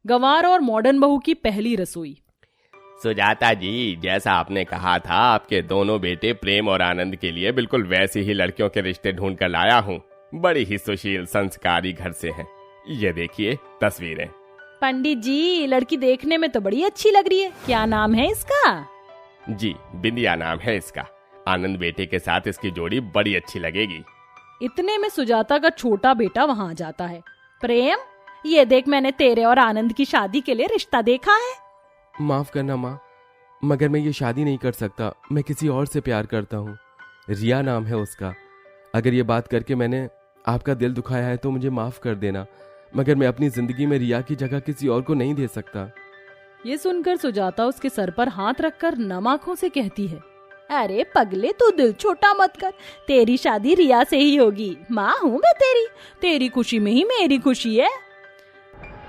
गंवार और मॉडर्न बहू की पहली रसोई। सुजाता जी, जैसा आपने कहा था, आपके दोनों बेटे प्रेम और आनंद के लिए बिल्कुल वैसी ही लड़कियों के रिश्ते ढूंढ कर लाया हूँ। बड़ी ही सुशील संस्कारी घर से हैं। ये देखिए तस्वीरें। पंडित जी, लड़की देखने में तो बड़ी अच्छी लग रही है। क्या नाम है इसका? जी, बिंदिया नाम है इसका। आनंद बेटे के साथ इसकी जोड़ी बड़ी अच्छी लगेगी। इतने में सुजाता का छोटा बेटा वहाँ आ जाता है। प्रेम, ये देख, मैंने तेरे और आनंद की शादी के लिए रिश्ता देखा है। माफ करना माँ, मगर मैं ये शादी नहीं कर सकता। मैं किसी और से प्यार करता हूँ। रिया नाम है उसका। अगर ये बात करके मैंने आपका दिल दुखाया है तो मुझे माफ कर देना, मगर मैं अपनी जिंदगी में रिया की जगह किसी और को नहीं दे सकता। ये सुनकर सुजाता उसके सर पर हाथ रखकर नम आंखों से कहती है, अरे पगले, तू दिल छोटा मत कर। तेरी शादी रिया से ही होगी। माँ हूँ मैं तेरी खुशी में ही मेरी खुशी है।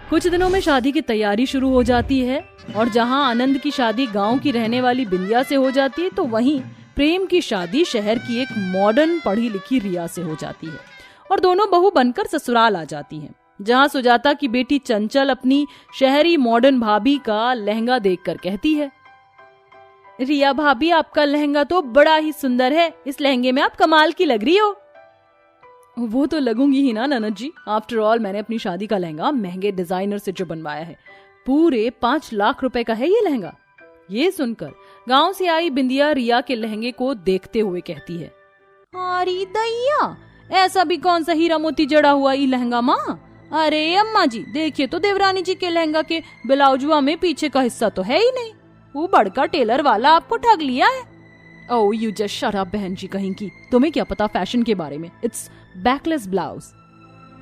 कुछ दिनों में शादी की तैयारी शुरू हो जाती है और जहाँ आनंद की शादी गांव की रहने वाली बिंदिया से हो जाती है, तो वहीं प्रेम की शादी शहर की एक मॉडर्न पढ़ी लिखी रिया से हो जाती है और दोनों बहू बनकर ससुराल आ जाती हैं। जहाँ सुजाता की बेटी चंचल अपनी शहरी मॉडर्न भाभी का लहंगा देखकर कहती है, रिया भाभी, आपका लहंगा तो बड़ा ही सुंदर है। इस लहंगे में आप कमाल की लग रही हो। वो तो लगूंगी ही ना ननद जी। आफ्टर ऑल मैंने अपनी शादी का लहंगा महंगे डिजाइनर से जो बनवाया है। पूरे 5 लाख रुपए का है ये लहंगा। ये सुनकर गांव से आई बिंदिया रिया के लहंगे को देखते हुए कहती है, अरे दैया, ऐसा भी कौन सा हीरा मोती जड़ा हुआ ये लहंगा माँ। अरे अम्मा जी, देखिए तो देवरानी जी के लहंगा के ब्लाउजवा में पीछे का हिस्सा तो है ही नहीं। वो बड़का टेलर वाला आपको ठग लिया है। Oh you just shut up बहन जी कहीं की। तुम्हें क्या पता फैशन के बारे में। It's backless blouse.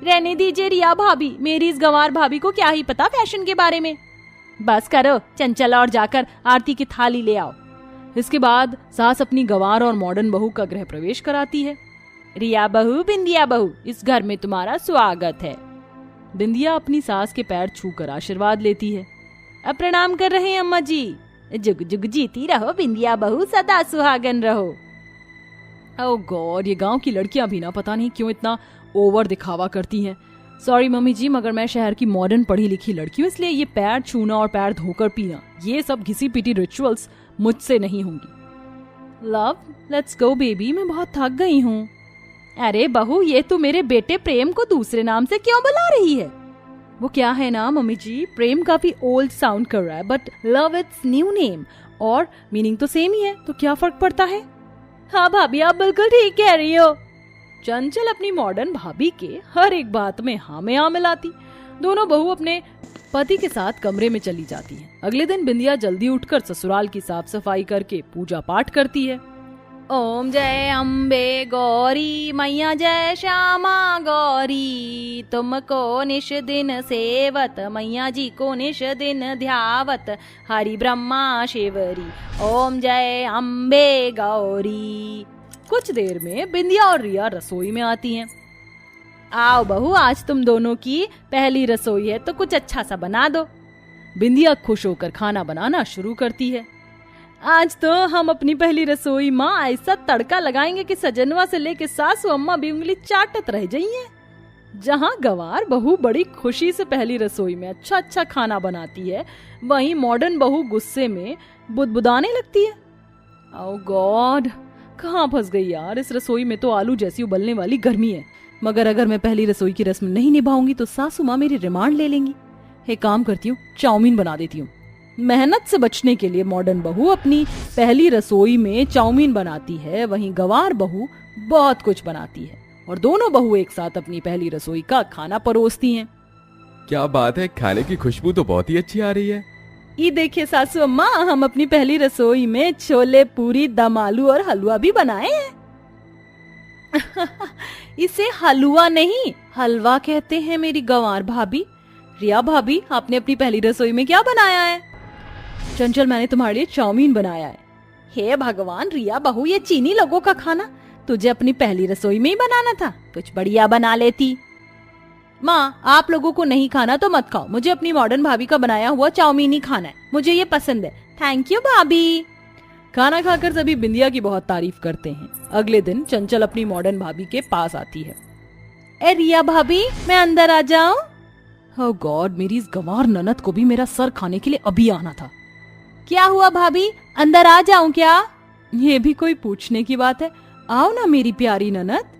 रहने दीजिए रिया भाभी, मेरी इस गंवार भाभी को क्या ही पता फैशन के बारे में। बस करो चंचल, और जाकर आरती की थाली ले आओ। इसके बाद सास अपनी गंवार और मॉडर्न बहू का गृह प्रवेश कराती है। रिया बहू, बिंदिया बहू, इस घर में तुम्हारा स्वागत है। बिंदिया अपनी सास के पैर छूकर आशीर्वाद लेती है। अब प्रणाम कर रहे हैं अम्मा जी। जुग जुग जीती रहो बिंदिया बहू, सदा सुहागन रहो। ओह गॉड, ये गांव की लड़कियां भी ना पता नहीं क्यों इतना ओवर दिखावा करती हैं। सॉरी मम्मी जी, मगर मैं शहर की मॉडर्न पढ़ी लिखी लड़की हूँ, इसलिए ये पैर छूना और पैर धोकर पीना, ये सब घिसी पीटी रिचुअल्स मुझसे नहीं होंगी। लव, लेट्स गो बेबी, मैं बहुत थक गई हूँ। अरे बहू, ये तो मेरे बेटे प्रेम को दूसरे नाम से क्यों बुला रही है? वो क्या है ना मम्मी जी, प्रेम काफी ओल्ड साउंड कर रहा है, but love it's new name और मीनिंग तो सेम ही है, तो क्या फर्क पड़ता है? हाँ भाभी, आप बिल्कुल ठीक कह रही हो। चंचल अपनी मॉडर्न भाभी के हर एक बात में हाँ में हाँ मिलाती। दोनों बहू अपने पति के साथ कमरे में चली जाती हैं। अगले दिन बिंदिया जल्दी उठकर ससुराल की साफ सफाई करके पूजा पाठ करती है। ओम जय अम्बे गौरी, मैया जय श्यामा गौरी, तुमको निश दिन सेवत, मैया जी को निश दिन ध्यावत, हरि ब्रह्मा शिवरी, ओम जय अम्बे गौरी। कुछ देर में बिंदिया और रिया रसोई में आती हैं। आओ बहू, आज तुम दोनों की पहली रसोई है तो कुछ अच्छा सा बना दो। बिंदिया खुश होकर खाना बनाना शुरू करती है। आज तो हम अपनी पहली रसोई माँ ऐसा तड़का लगाएंगे कि सजनवा से लेके सासू अम्मा भी उंगली चाटत रह जाइए। जहाँ गंवार बहू बड़ी खुशी से पहली रसोई में अच्छा अच्छा खाना बनाती है, वहीं मॉडर्न बहू गुस्से में बुदबुदाने लगती है। ओह गॉड, कहाँ फंस गई यार। इस रसोई में तो आलू जैसी उबलने वाली गर्मी है, मगर अगर मैं पहली रसोई की रस्म नहीं निभाऊंगी तो सासू माँ मेरी रिमांड ले लेंगी। एक काम करती हूँ, चाउमीन बना देती हूँ। मेहनत से बचने के लिए मॉडर्न बहू अपनी पहली रसोई में चाउमीन बनाती है, वहीं गंवार बहू बहुत कुछ बनाती है और दोनों बहू एक साथ अपनी पहली रसोई का खाना परोसती हैं। क्या बात है, खाने की खुशबू तो बहुत ही अच्छी आ रही है। ये देखिए सासू अम्मा, हम अपनी पहली रसोई में छोले पूरी, दम आलू और हलवा भी बनाए हैं। इसे हलवा नहीं हलवा कहते हैं मेरी गंवार भाभी। रिया भाभी, आपने अपनी पहली रसोई में क्या बनाया है? चंचल, मैंने तुम्हारे लिए चाउमीन बनाया है। हे भगवान रिया बहू, ये चीनी लोगों का खाना तुझे अपनी पहली रसोई में ही बनाना था, कुछ बढ़िया बना लेती। माँ, आप लोगों को नहीं खाना तो मत खाओ, मुझे अपनी मॉडर्न भाभी का बनाया हुआ चाउमीन ही खाना है, मुझे ये पसंद है। थैंक यू भाभी। खाना खाकर सभी बिंदिया की बहुत तारीफ करते हैं। अगले दिन चंचल अपनी मॉडर्न भाभी के पास आती है। ए रिया भाभी, मैं अंदर आ जाऊं? ओह गॉड, मेरी इस गंवार ननद को भी मेरा सर खाने के लिए अभी आना था। क्या हुआ भाभी, अंदर आ जाऊं क्या? ये भी कोई पूछने की बात है। आओ ना मेरी प्यारी ननद।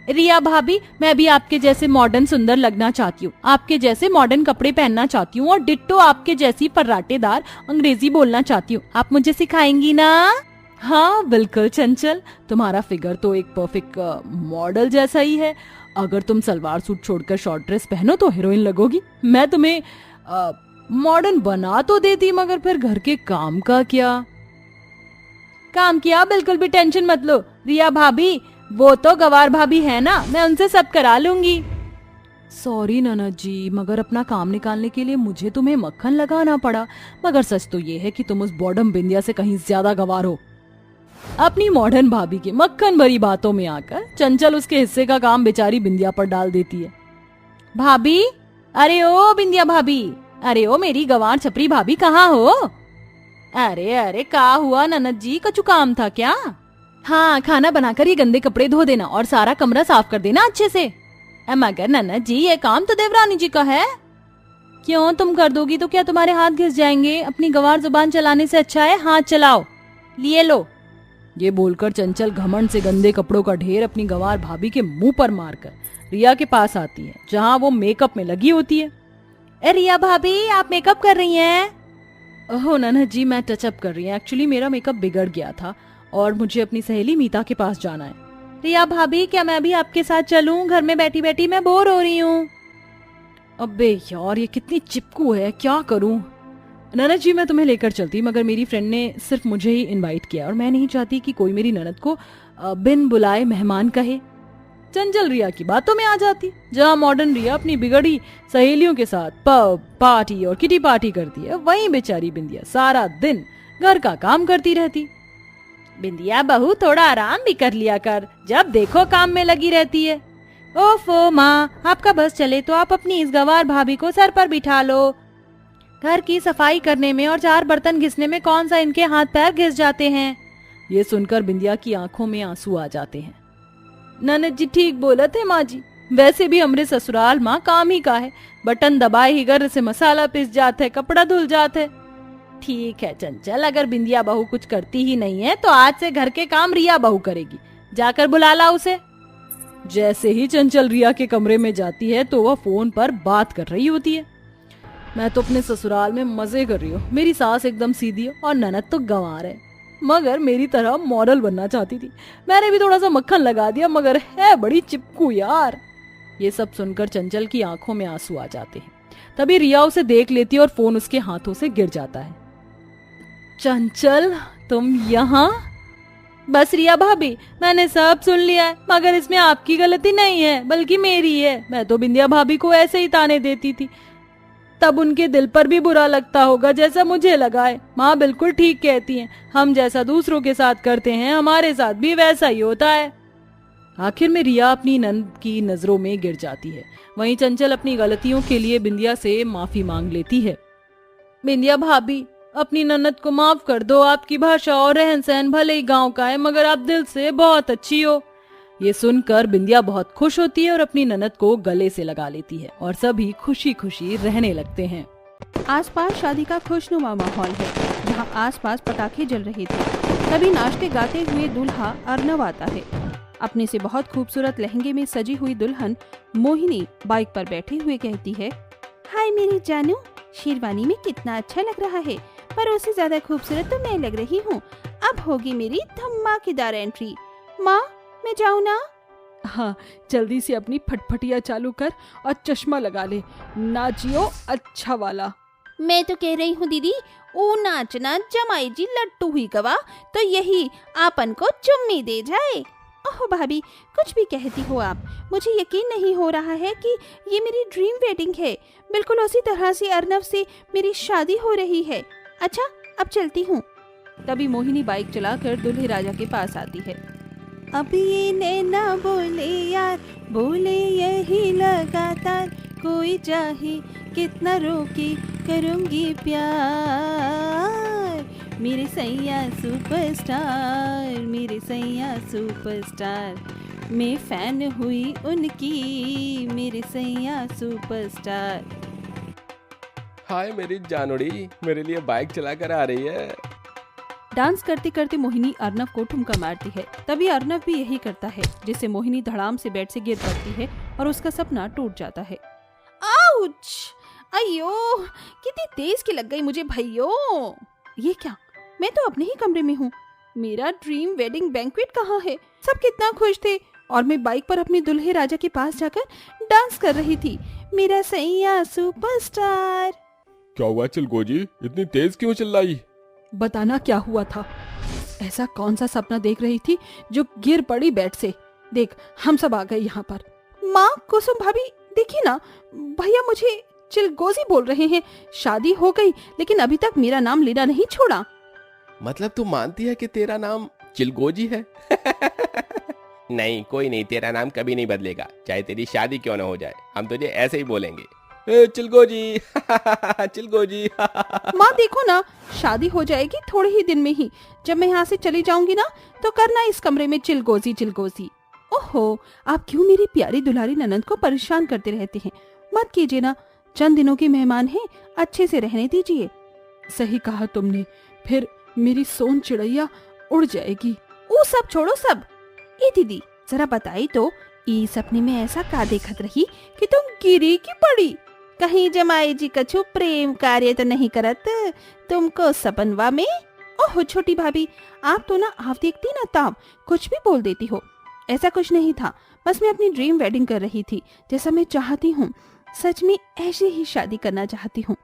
रिया भाभी, मैं भी आपके जैसे मॉडर्न सुंदर लगना चाहती हूँ, आपके जैसे मॉडर्न कपड़े पहनना चाहती हूँ और डिट्टो आपके जैसी फर्राटेदार अंग्रेजी बोलना चाहती हूँ। आप मुझे सिखाएंगी ना? हाँ बिल्कुल चंचल, तुम्हारा फिगर तो एक परफेक्ट मॉडल जैसा ही है। अगर तुम सलवार सूट छोड़कर शॉर्ट ड्रेस पहनो तो हीरोइन लगोगी। मैं तुम्हें मॉडर्न बना तो देती, मगर फिर घर के काम का क्या? काम किया बिल्कुल भी टेंशन मत लो रिया भाभी, वो तो गवार भाभी है ना, मैं उनसे सब करा लूंगी। सॉरी ननद जी, मगर अपना काम निकालने के लिए मुझे तुम्हें मक्खन लगाना पड़ा। मगर सच तो ये है कि तुम उस बॉडम बिंदिया से कहीं ज्यादा गवार हो। अपनी मॉडर्न भाभी की मक्खन भरी बातों में आकर चंचल उसके हिस्से का काम बेचारी बिंदिया पर डाल देती है। भाभी, अरे ओ बिंदिया भाभी, अरे ओ मेरी गवार छपरी भाभी, कहाँ हो? अरे अरे क्या हुआ ननद जी, कछु काम था क्या? हाँ, खाना बनाकर ये गंदे कपड़े धो देना और सारा कमरा साफ कर देना अच्छे से। मगर ननद जी, ये काम तो देवरानी जी का है। क्यों, तुम कर दोगी तो क्या तुम्हारे हाथ घिस जाएंगे? अपनी गवार जुबान चलाने से अच्छा है हाथ चलाओ, लिए लो। ये बोलकर चंचल घमंड से गंदे कपड़ों का ढेर अपनी गवार भाभी के मुंह पर मारकर रिया के पास आती है, जहाँ वो मेकअप में लगी होती है। ए रिया भाभी, आप मेकअप कर रही हैं? ओह ननद जी, मैं टचअप कर रही हूँ। एक्चुअली मेरा मेकअप बिगड़ गया था और मुझे अपनी सहेली मीता के पास जाना है। रिया भाभी, क्या मैं भी आपके साथ चलूं? घर में बैठी बैठी मैं बोर हो रही हूँ। अबे यार, ये कितनी चिपकू है, क्या करूं? ननद जी, मैं तुम्हें लेकर चलती, मगर मेरी फ्रेंड ने सिर्फ मुझे ही इनवाइट किया और मैं नहीं चाहती कि कोई मेरी ननद को बिन बुलाए मेहमान कहे। चंचल रिया की बातों में आ जाती, जहाँ मॉडर्न रिया अपनी बिगड़ी सहेलियों के साथ पब पार्टी और किटी पार्टी करती है, वहीं बेचारी बिंदिया सारा दिन घर का काम करती रहती। बिंदिया बहू, थोड़ा आराम भी कर लिया कर, जब देखो काम में लगी रहती है। ओफो माँ, आपका बस चले तो आप अपनी इस गवार भाभी को सर पर बिठा लो। घर की सफाई करने में और 4 बर्तन घिसने में कौन सा इनके हाथ पैर घिस जाते हैं। ये सुनकर बिंदिया की आंखों में आंसू आ जाते हैं। ननद जी ठीक बोला थे माँ जी, वैसे भी हमरे ससुराल माँ काम ही का है, बटन दबाए ही घर से मसाला पिस जाता है, कपड़ा धुल जाता है। ठीक है चंचल, अगर बिंदिया बहू कुछ करती ही नहीं है तो आज से घर के काम रिया बहू करेगी, जाकर बुला ला उसे। जैसे ही चंचल रिया के कमरे में जाती है तो वह फोन पर बात कर रही होती है। मैं तो अपने ससुराल में मजे कर रही हूँ, मेरी सास एकदम सीधी है और ननद तो गंवार है, मगर मेरी तरह मॉडल बनना चाहती थी। मैंने भी थोड़ा सा मक्खन लगा दिया, मगर है बड़ी चिपकू यार। ये सब सुनकर चंचल की आंखों में आंसू आ जाते हैं। तभी रिया उसे देख लेती है और फोन उसके हाथों से गिर जाता है। चंचल, तुम यहाँ? बस रिया भाभी, मैंने सब सुन लिया है, मगर इसमें आपकी गलती नहीं है बल्कि मेरी है। मैं तो बिंदिया भाभी को ऐसे ही ताने देती थी, तब उनके दिल पर भी बुरा लगता होगा जैसा मुझे लगा है। माँ बिल्कुल ठीक कहती हैं, हम जैसा दूसरों के साथ करते हैं हमारे साथ भी वैसा ही होता है। आखिर में रिया अपनी नंद की नजरों में गिर जाती है। वहीं चंचल अपनी गलतियों के लिए बिंदिया से माफी मांग लेती है। बिंदिया भाभी, अपनी ननद को माफ कर दो। आपकी भाषा और रहन सहन भले ही गांव का है, मगर आप दिल से बहुत अच्छी हो। ये सुनकर बिंदिया बहुत खुश होती है और अपनी ननद को गले से लगा लेती है और सभी खुशी खुशी रहने लगते हैं। आसपास शादी का खुशनुमा माहौल है, जहां आसपास पटाखे जल रहे थे। तभी नाचते गाते हुए दूल्हा अर्नव आता है। अपने से बहुत खूबसूरत लहंगे में सजी हुई दुल्हन मोहिनी बाइक पर बैठे हुए कहती है, हाय मेरी जानू, शेरवानी में कितना अच्छा लग रहा है, पर उससे ज्यादा खूबसूरत तो मैं लग रही हूँ। अब होगी मेरी धमाकेदार एंट्री। माँ, मैं जाऊँ ना? हाँ, जल्दी से अपनी फटफटिया चालू कर और चश्मा लगा ले, नाचियो अच्छा वाला। मैं तो कह रही हूँ दीदी, ओ नाचना जमाई जी लट्टू हुई गवा तो यही आपन को चुम्मी दे जाए। ओह भाभी, कुछ भी कहती हो आप, मुझे यकीन नहीं हो रहा है कि ये मेरी ड्रीम वेडिंग है। बिल्कुल उसी तरह से अर्नव से मेरी शादी हो रही है। अच्छा, अब चलती हूँ। तभी मोहिनी बाइक चलाकर दूल्हे राजा के पास आती है। अब ये नैना बोले यार, बोले यही लगातार, कोई चाहे कितना रोके करूँगी प्यार। मेरे सैया सुपरस्टार, मेरे सैया सुपरस्टार, मैं फैन हुई उनकी, मेरे सैया सुपरस्टार। हाय मेरी जानोड़ी, मेरे लिए बाइक चलाकर आ रही है। डांस करते करते मोहिनी अर्नव को ठुमका मारती है। तभी अर्नव भी यही करता है, जिससे मोहिनी धड़ाम से बेड से गिर पड़ती है और उसका सपना टूट जाता है। आउच! अयो, कितनी तेज की लग गई मुझे भैयो। ये क्या, मैं तो अपने ही कमरे में हूँ। मेरा ड्रीम वेडिंग बैंक्वेट कहाँ है? सब कितना खुश थे और मैं बाइक पर अपने दुल्हे राजा के पास जाकर डांस कर रही थी। मेरा सैया सुपरस्टार। क्या हुआ चिलगोजी, इतनी तेज क्यों चिल्लाई? बताना क्या हुआ था? ऐसा कौन सा सपना देख रही थी जो गिर पड़ी बेड से? देख, हम सब आ गए यहाँ पर। माँ, कुसुम भाभी, देखिए ना, भैया मुझे चिलगोजी बोल रहे हैं। शादी हो गई लेकिन अभी तक मेरा नाम लेना नहीं छोड़ा। मतलब तू मानती है कि तेरा नाम चिलगोजी है? नहीं, कोई नहीं, तेरा नाम कभी नहीं बदलेगा, चाहे तेरी शादी क्यों ना हो जाए, हम तुझे ऐसे ही बोलेंगे। ए चिलगोजी चिलगोजी। माँ देखो ना, शादी हो जाएगी थोड़े ही दिन में ही। जब मैं यहाँ से चली जाऊंगी ना, तो करना इस कमरे में चिलगोजी चिलगोजी। ओहो, आप क्यों मेरी प्यारी दुलारी ननंद को परेशान करते रहते हैं? मत कीजिए ना, चंद दिनों की मेहमान हैं, अच्छे से रहने दीजिए। सही कहा तुमने, फिर मेरी सोन चिड़ैया उड़ जाएगी। वो सब छोड़ो सब। ए दीदी, जरा बताई तो, ई सपने में ऐसा का देखत रही कि तुम गिरी की पड़ी? कहीं जमाई जी कछु प्रेम कार्य तो नहीं करत तुमको सपनवा में? ओहो छोटी भाभी, आप तो ना आप देखती ना ताब कुछ भी बोल देती हो। ऐसा कुछ नहीं था, बस मैं अपनी ड्रीम वेडिंग कर रही थी, जैसा मैं चाहती हूँ। सच में ऐसे ही शादी करना चाहती हूँ।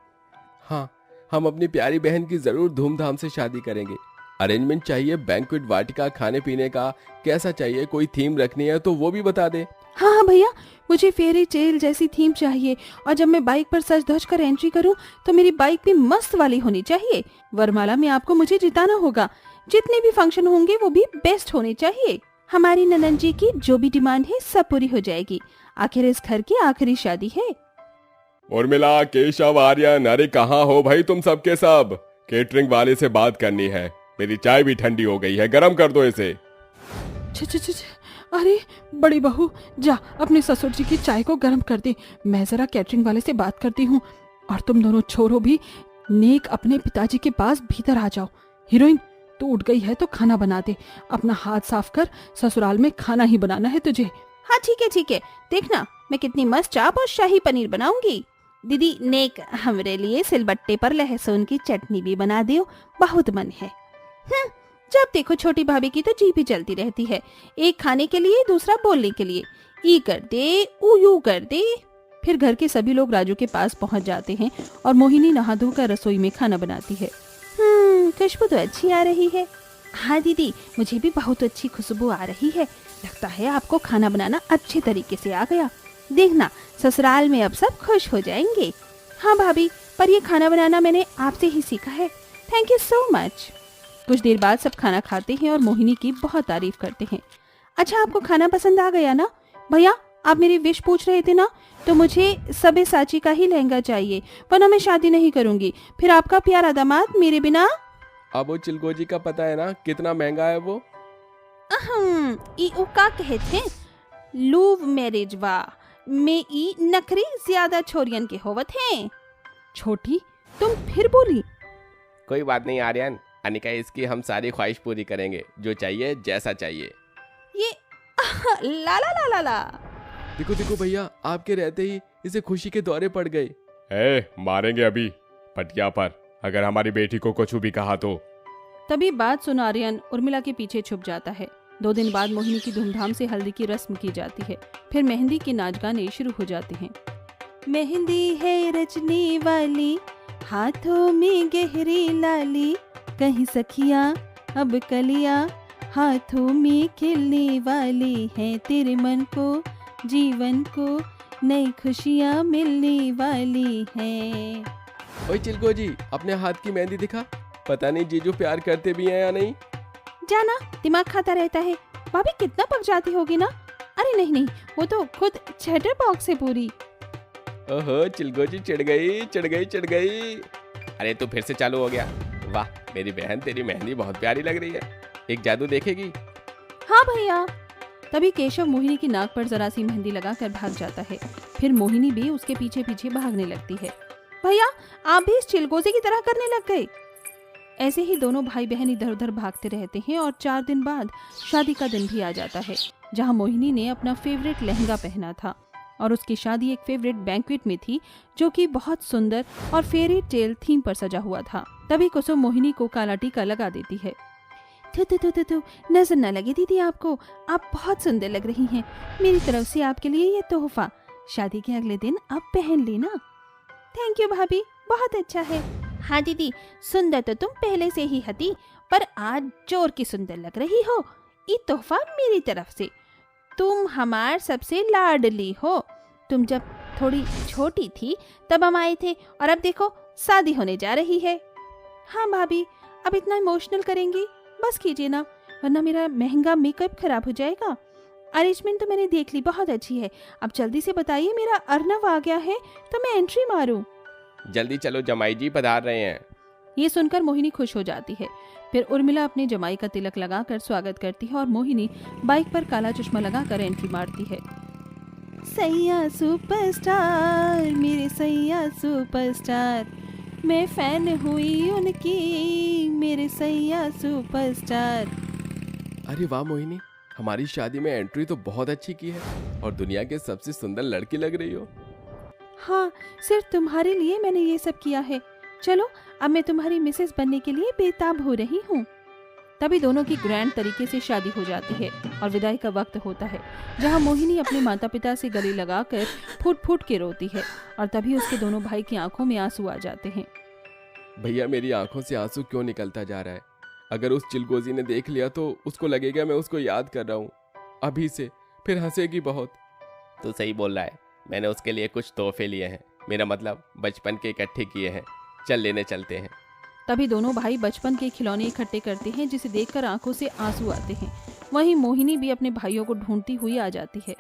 हाँ, हम अपनी प्यारी बहन की जरूर धूमधाम से शादी करेंगे। अरेंजमेंट चाहिए बैंक्वेट वाटिका, खाने पीने का कैसा चाहिए, कोई थीम रखनी है तो वो भी बता दे। हाँ हाँ भैया, मुझे फेरी टेल जैसी थीम चाहिए और जब मैं बाइक पर सज धज कर एंट्री करूँ तो मेरी बाइक भी मस्त वाली होनी चाहिए। वरमाला में आपको मुझे जिताना होगा। जितने भी फंक्शन होंगे वो भी बेस्ट होने चाहिए। हमारी ननन जी की जो भी डिमांड है सब पूरी हो जाएगी। आखिर इस घर की आखिरी शादी है। उर्मिला, केशव, आर्यन, अरे कहाँ हो भाई तुम सबके सब? केटरिंग वाले से बात करनी है, मेरी चाय भी ठंडी हो गई है, गरम कर दो इसे। अरे बड़ी बहू, जा अपने ससुर जी की चाय को गर्म कर दे। मैं जरा कैटरिंग वाले से बात करती हूँ। और तुम दोनों छोरों भी नेक अपने पिताजी के पास भीतर आ जाओ। हीरोइन, तू उठ गई है तो खाना बना दे। अपना हाथ साफ कर, ससुराल में खाना ही बनाना है तुझे। हाँ ठीक है, देखना मैं कितनी मस्त चाप और शाही पनीर बनाऊंगी। दीदी नेक हमरे लिए सिलबट्टे पर लहसुन की चटनी भी बना दियो, बहुत मन है। जब देखो छोटी भाभी की तो जीभ ही चलती रहती है, एक खाने के लिए दूसरा बोलने के लिए। ई कर दे, ऊ यू कर दे। फिर घर के सभी लोग राजू के पास पहुंच जाते हैं और मोहिनी नहा धोकर रसोई में खाना बनाती है। खुशबू तो अच्छी आ रही है। हाँ दीदी, मुझे भी बहुत अच्छी खुशबू आ रही है। लगता है आपको खाना बनाना अच्छे तरीके से आ गया। देखना ससुराल में अब सब खुश हो जाएंगे। हाँ भाभी, पर ये खाना बनाना मैंने आपसे ही सीखा है। Thank you so much. कुछ देर बाद सब खाना खाते हैं और मोहिनी की बहुत तारीफ करते हैं। अच्छा, आपको खाना पसंद आ गया ना? भैया, आप मेरी विश पूछ रहे थे ना, तो मुझे सब्यसाची का ही लहंगा चाहिए, वरना मैं शादी नहीं करूंगी। फिर आपका प्यारा दामाद मेरे बिना। अब वो चिलगोजी का पता है ना कितना महंगा है वो? का कहते हैं लूव मैरिज वा में ई नखरी ज्यादा छोरियन के होवत हैं। छोटी, तुम फिर बोली? कोई बात नहीं आर्यन, अनिका, इसकी हम सारी ख्वाहिश पूरी करेंगे, जो चाहिए जैसा चाहिए। ये ला ला ला ला ला। देखो देखो भैया, आपके रहते ही इसे खुशी के दौरे पड़ गए। मारेंगे अभी पटिया पर, अगर हमारी बेटी को कुछ भी कहा तो। तभी बात सुन आर्यन उर्मिला के पीछे छुप जाता है। 2 दिन बाद मोहिनी की धूमधाम से हल्दी की रस्म की जाती है। फिर मेहंदी के नाच गाने शुरू हो जाते हैं। मेहंदी है रचने वाली, हाथों में गहरी लाली, कहीं सखियां अब कलियां, हाथों में खिलने वाली है, तेरे मन को जीवन को नई खुशियां मिलने वाली है। ओए चिलगोजी, अपने हाथ की मेहंदी दिखा। पता नहीं जीजू प्यार करते भी हैं या नहीं। जाना, दिमाग खाता रहता है। भाभी कितना पक जाती होगी ना। अरे नहीं, वो तो खुद चैटर बॉक्स है पूरी। ओहो, चिलगोजी चिढ़ गई। अरे तो फिर से चालू हो गया। वाह मेरी बहन, तेरी मेहंदी बहुत प्यारी लग रही है, एक जादू देखेगी? हाँ भैया। तभी केशव मोहिनी की नाक पर जरा सी मेहंदी लगाकर भाग जाता है। फिर मोहिनी भी उसके पीछे पीछे भागने लगती है। भैया आप भी इस चिलगोजे की तरह करने लग गए। ऐसे ही दोनों भाई बहन इधर उधर भागते रहते हैं और 4 दिन बाद शादी का दिन भी आ जाता है, जहां मोहिनी ने अपना फेवरेट लहंगा पहना था और उसकी शादी एक फेवरेट बैंक्वेट में थी जो कि बहुत सुंदर और फेरी टेल थीम पर सजा हुआ था। तभी कुसुम मोहिनी को काला टीका लगा देती है। थू, नजर न लगे दीदी आपको, आप बहुत सुंदर लग रही हैं। मेरी तरफ से आपके लिए ये तोहफा, शादी के अगले दिन आप पहन लेना। थैंक यू भाभी, बहुत अच्छा है। हाँ दीदी, सुंदर तो तुम पहले से ही हती, पर आज जोर की सुंदर लग रही हो। ये तोहफा मेरी तरफ से, तुम हमार सबसे लाडली हो। तुम जब थोड़ी छोटी थी तब हम आए थे और अब देखो शादी होने जा रही है। हाँ भाभी, अब इतना इमोशनल करेंगी बस कीजिए ना, वरना मेरा महंगा मेकअप खराब हो जाएगा। अरेंजमेंट तो मैंने देख ली, बहुत अच्छी है। अब जल्दी से बताइए, मेरा अर्नव आ गया है तो मैं एंट्री मारूं। जल्दी चलो, जमाई जी पधार रहे हैं। ये सुनकर मोहिनी खुश हो जाती है। फिर उर्मिला अपने जमाई का तिलक लगाकर स्वागत करती है और मोहिनी बाइक पर काला चश्मा लगाकर एंट्री मारती है। सैया सुपरस्टार, मेरे सैया सुपरस्टार, मैं फैन हुई उनकी, मेरे सैया सुपरस्टार। अरे वाह मोहिनी, हमारी शादी में एंट्री तो बहुत अच्छी की है और दुनिया के सबसे सुंदर लड़की लग रही हो। हाँ, सिर्फ तुम्हारे लिए मैंने ये सब किया है। चलो अब मैं तुम्हारी मिसेस बनने के लिए बेताब हो रही हूँ। तभी दोनों की ग्रैंड तरीके से शादी हो जाती है और विदाई का वक्त होता है, जहाँ मोहिनी अपने माता पिता से गले लगाकर फूट फूट के रोती है और तभी उसके दोनों भाई की आंखों में आंसू आ जाते हैं। भैया मेरी आंखों से आंसू क्यों निकलता जा रहा है? अगर उस चिलगोजी ने देख लिया तो उसको लगेगा मैं उसको याद कर रहा हूँ अभी से, फिर हंसेगी बहुत। तू सही बोल रहा है, मैंने उसके लिए कुछ तोहफे लिए हैं, मेरा मतलब बचपन के इकट्ठे किए हैं, चल लेने चलते हैं। तभी दोनों भाई बचपन के खिलौने इकट्ठे करते हैं, जिसे देखकर आंखों से आंसू आते हैं। वहीं मोहिनी भी अपने भाइयों को ढूंढती हुई आ जाती है।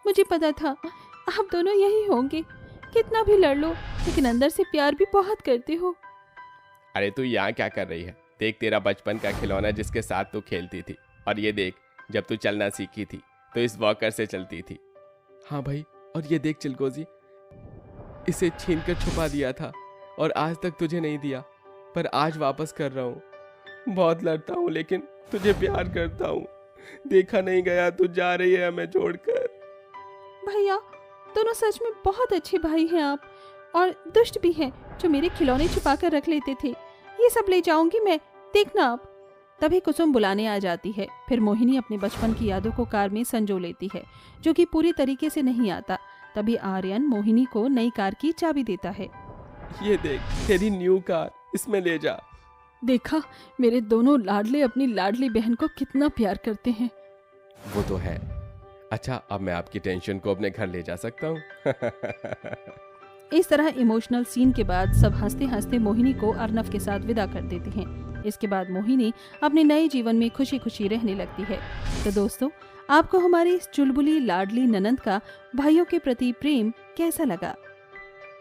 मुझे पता था आप दोनों यही होंगे, कितना भी लड़ लो लेकिन अंदर से प्यार भी बहुत करते हो। अरे तू यहाँ क्या कर रही है? देख तेरा बचपन का खिलौना जिसके साथ तू खेलती थी, और ये देख जब तू चलना सीखी थी तो इस वॉकर से चलती थी। हाँ भाई, और ये देख चिलगोजी, इसे छीन कर छुपा दिया था और आज तक तुझे नहीं दिया, पर आज वापस कर रहा हूँ। बहुत लड़ता हूँ लेकिन तुझे प्यार करता हूँ। देखा नहीं गया, तू जा रही है हमें छोड़कर। भैया दोनों सच में बहुत अच्छे भाई हैं आप, और दुष्ट भी हैं जो मेरे खिलौने छुपा कर रख लेते थे। ये सब ले जाऊंगी मैं, देखना आप। तभी कुसुम बुलाने आ जाती है। फिर मोहिनी अपने बचपन की यादों को कार में संजो लेती है, जो कि पूरी तरीके से नहीं आता। तभी आर्यन मोहिनी को नई कार की चाबी देता है। ये देख तेरी न्यू कार, इसमें ले जा। देखा, मेरे दोनों लाडले अपनी लाडली बहन को कितना प्यार करते हैं। वो तो है। अच्छा, अब मैं आपकी टेंशन को अपने घर ले जा सकता हूँ। इस तरह इमोशनल सीन के बाद सब हंसते हंसते मोहिनी को अर्नव के साथ विदा कर देते हैं। इसके बाद मोहिनी अपने नए जीवन में खुशी खुशी रहने लगती है। तो दोस्तों, आपको हमारी इस चुलबुली लाडली ननंद का भाइयों के प्रति प्रेम कैसा लगा?